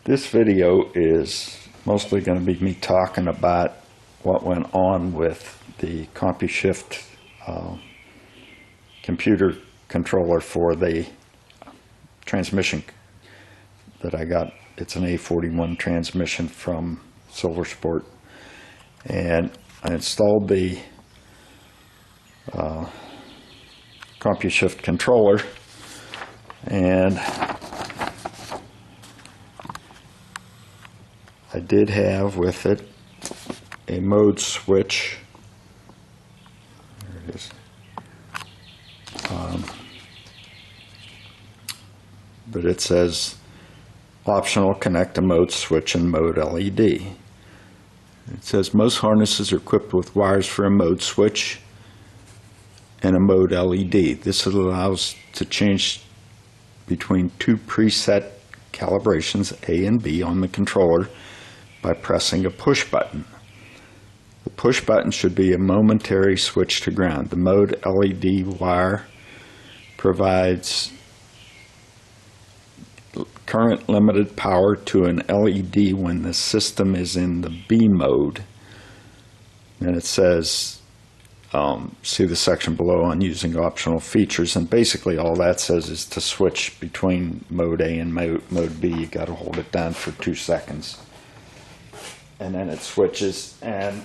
This video is mostly going to be me talking about what went on with the Compushift computer controller for the transmission that I got. It's an A41 transmission from Silver Sport, and I installed the Compushift controller, and I did have with it a mode switch. There it is. But it says optional, connect a mode switch and mode LED. It says most harnesses are equipped with wires for a mode switch and a mode LED. This allows to change between two preset calibrations, A and B, on the controller by pressing a push button. The push button should be a momentary switch to ground. The mode LED wire provides current limited power to an LED when the system is in the B mode. And it says, see the section below on using optional features, and basically all that says is to switch between mode A and mode B. You got to hold it down for 2 seconds, and then it switches, and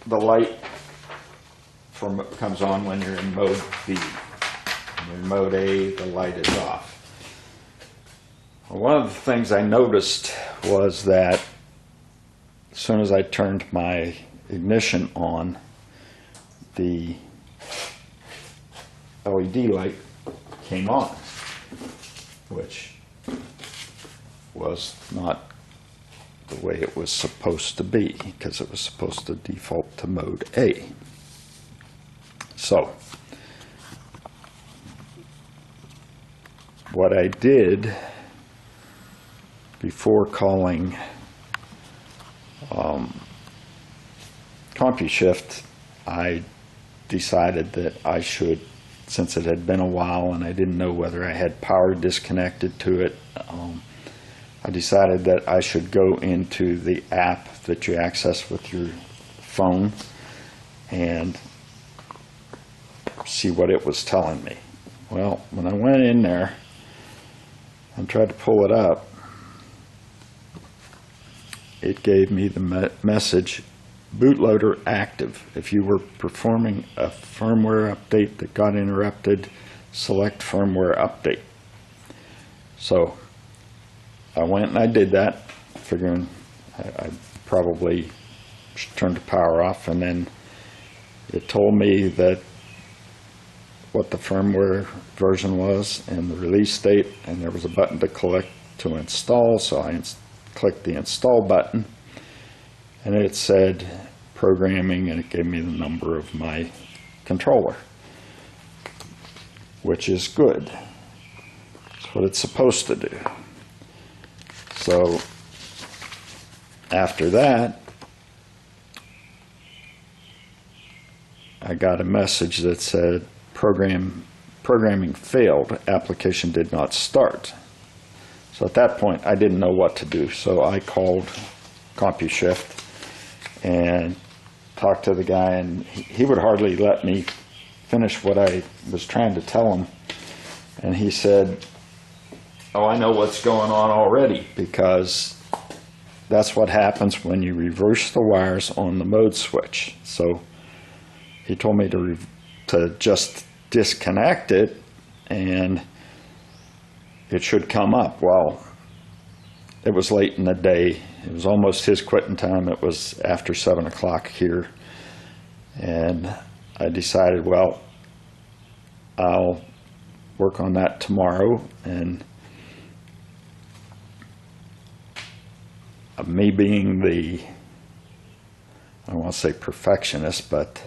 the light comes on when you're in mode B. When you're in mode A, the light is off. One of the things I noticed was that as soon as I turned my ignition on, the LED light came on, which was not the way it was supposed to be, because it was supposed to default to mode A. So what I did before calling Compushift, I decided that I should, since it had been a while and I didn't know whether I had power disconnected to it, I decided that I should go into the app that you access with your phone and see what it was telling me. Well, when I went in there and tried to pull it up, it gave me the message, bootloader active. If you were performing a firmware update that got interrupted, select firmware update. So I went and I did that, figuring I probably should turn the power off, and then it told me that what the firmware version was and the release date, and there was a button to click to install, so I clicked the install button, and it said programming, and it gave me the number of my controller, which is good. It's what it's supposed to do. So after that, I got a message that said programming failed, application did not start. So at that point, I didn't know what to do. So I called Compushift and talked to the guy, and he would hardly let me finish what I was trying to tell him. And he said, oh, I know what's going on already, because that's what happens when you reverse the wires on the mode switch. So he told me to just disconnect it, and it should come up. Well, it was late in the day. It was almost his quitting time. It was after 7 o'clock here. And I decided, well, I'll work on that tomorrow. And me being the, I don't want to say perfectionist, but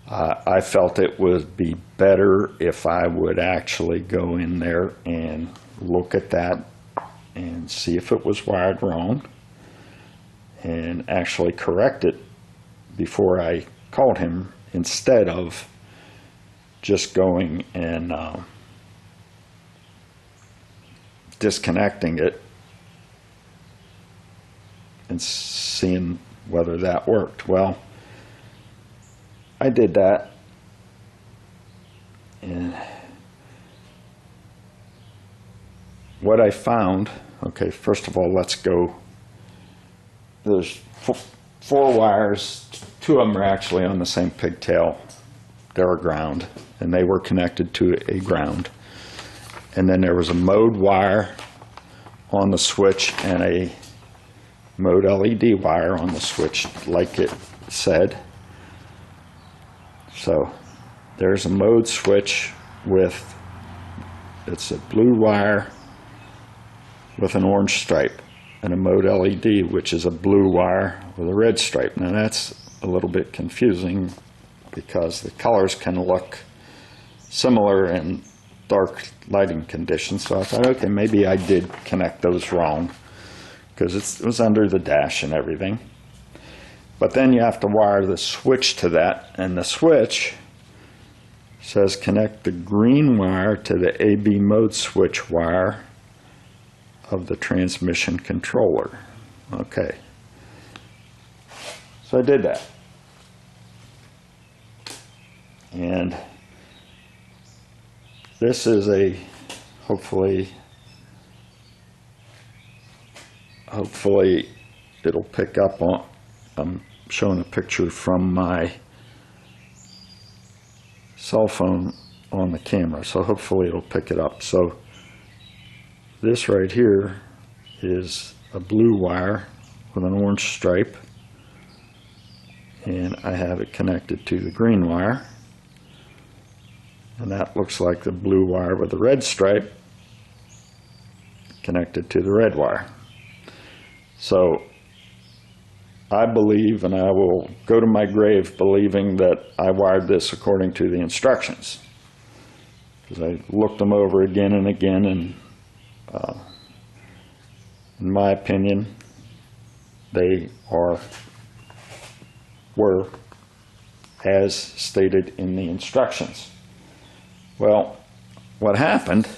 I felt it would be better if I would actually go in there and look at that and see if it was wired wrong and actually correct it before I called him, instead of just going and disconnecting it and seeing whether that worked. Well, I did that, and what I found, okay, first of all, let's go, there's four wires, two of them are actually on the same pigtail. They're a ground, and they were connected to a ground. And then there was a mode wire on the switch and a mode LED wire on the switch, like it said. So there's a mode switch with, it's a blue wire with an orange stripe, and a mode LED, which is a blue wire with a red stripe. Now that's a little bit confusing because the colors can look similar in dark lighting conditions. So I thought, okay, maybe I did connect those wrong because it was under the dash and everything. But then you have to wire the switch to that, and the switch says connect the green wire to the AB mode switch wire of the transmission controller. Okay. So I did that. And this is a, hopefully it'll pick up on, I'm showing a picture from my cell phone on the camera, so hopefully it'll pick it up. So this right here is a blue wire with an orange stripe, and I have it connected to the green wire, and that looks like the blue wire with the red stripe connected to the red wire. So I believe, and I will go to my grave believing, that I wired this according to the instructions, because I looked them over again and again, and in my opinion, they were as stated in the instructions. Well, what happened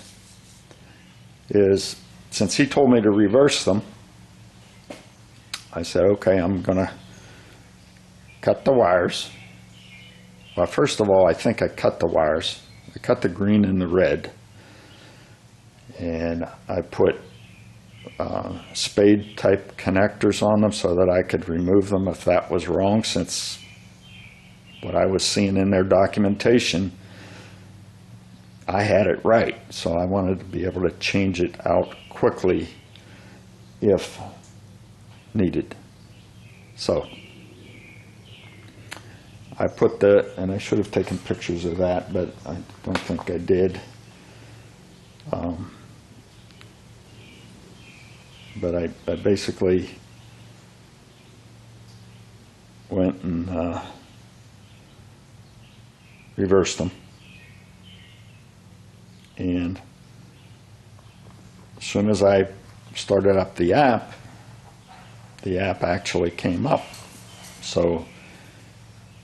is, since he told me to reverse them, I said, okay, I'm going to cut the wires. Well, first of all, I think I cut the wires. I cut the green and the red, and I put spade type connectors on them so that I could remove them if that was wrong, since what I was seeing in their documentation, I had it right. So I wanted to be able to change it out quickly if needed. So I put and I should have taken pictures of that, but I don't think I did. But I basically went and reversed them. And as soon as I started up the app actually came up. So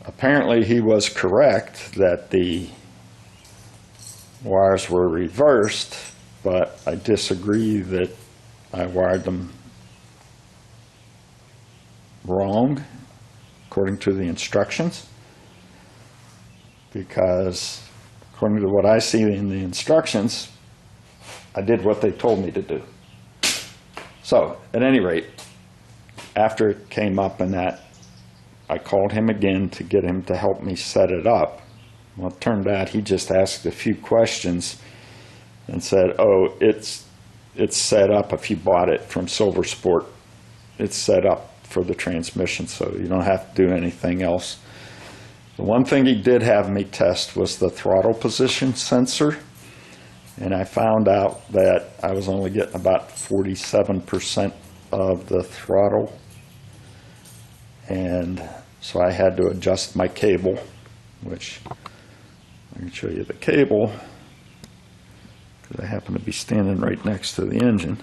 apparently he was correct that the wires were reversed, but I disagree that I wired them wrong according to the instructions, because according to what I see in the instructions, I did what they told me to do. So at any rate, after it came up and that, I called him again to get him to help me set it up. Well, it turned out he just asked a few questions and said, oh, it's set up if you bought it from Silver Sport. It's set up for the transmission, so you don't have to do anything else. The one thing he did have me test was the throttle position sensor, and I found out that I was only getting about 47% of the throttle, and so I had to adjust my cable, which I can show you the cable, because I happen to be standing right next to the engine.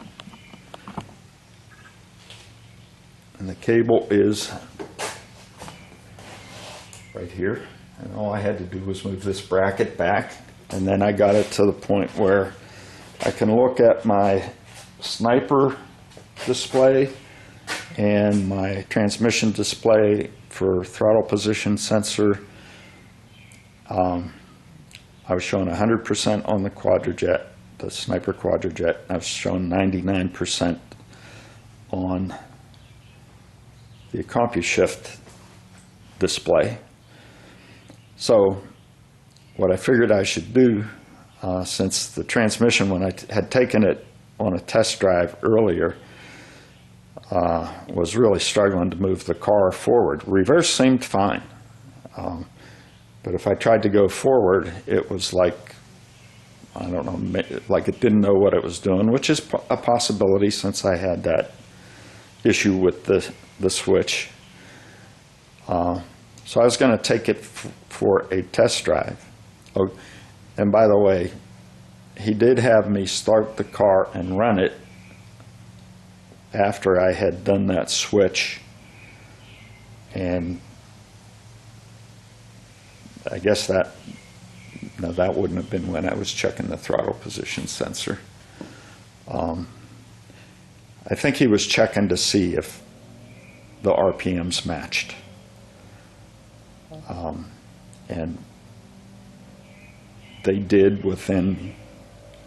And the cable is right here, and all I had to do was move this bracket back, and then I got it to the point where I can look at my sniper display and my transmission display for throttle position sensor, I was showing 100% on the Quadrajet, the Sniper Quadrajet. I was showing 99% on the Compushift display. So what I figured I should do, since the transmission, when I had taken it on a test drive earlier, was really struggling to move the car forward. Reverse seemed fine, but if I tried to go forward, it was like, I don't know, like it didn't know what it was doing, which is a possibility since I had that issue with the switch. So I was going to take it for a test drive. Oh, and by the way, he did have me start the car and run it after I had done that switch, and I guess that wouldn't have been when I was checking the throttle position sensor. I think he was checking to see if the RPMs matched, and they did within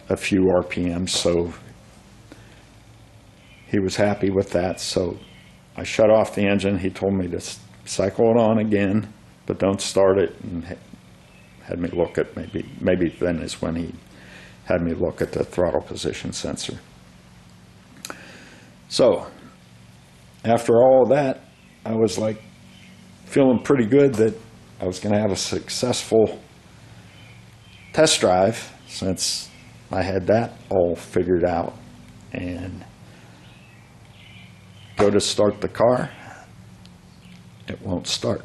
a few RPMs, so he was happy with that. So I shut off the engine. He told me to cycle it on again, but don't start it, and had me look at, maybe then is when he had me look at the throttle position sensor. So after all of that, I was like feeling pretty good that I was going to have a successful test drive, since I had that all figured out. And go to start the car, it won't start.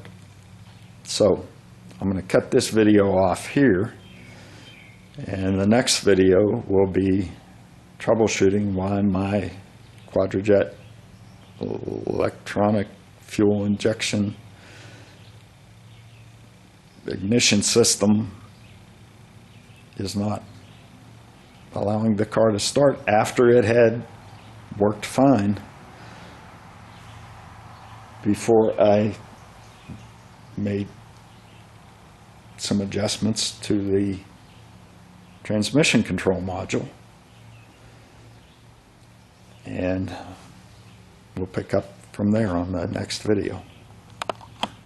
So I'm going to cut this video off here, and the next video will be troubleshooting why my Quadrajet electronic fuel injection ignition system is not allowing the car to start after it had worked fine before I made some adjustments to the transmission control module. And we'll pick up from there on the next video.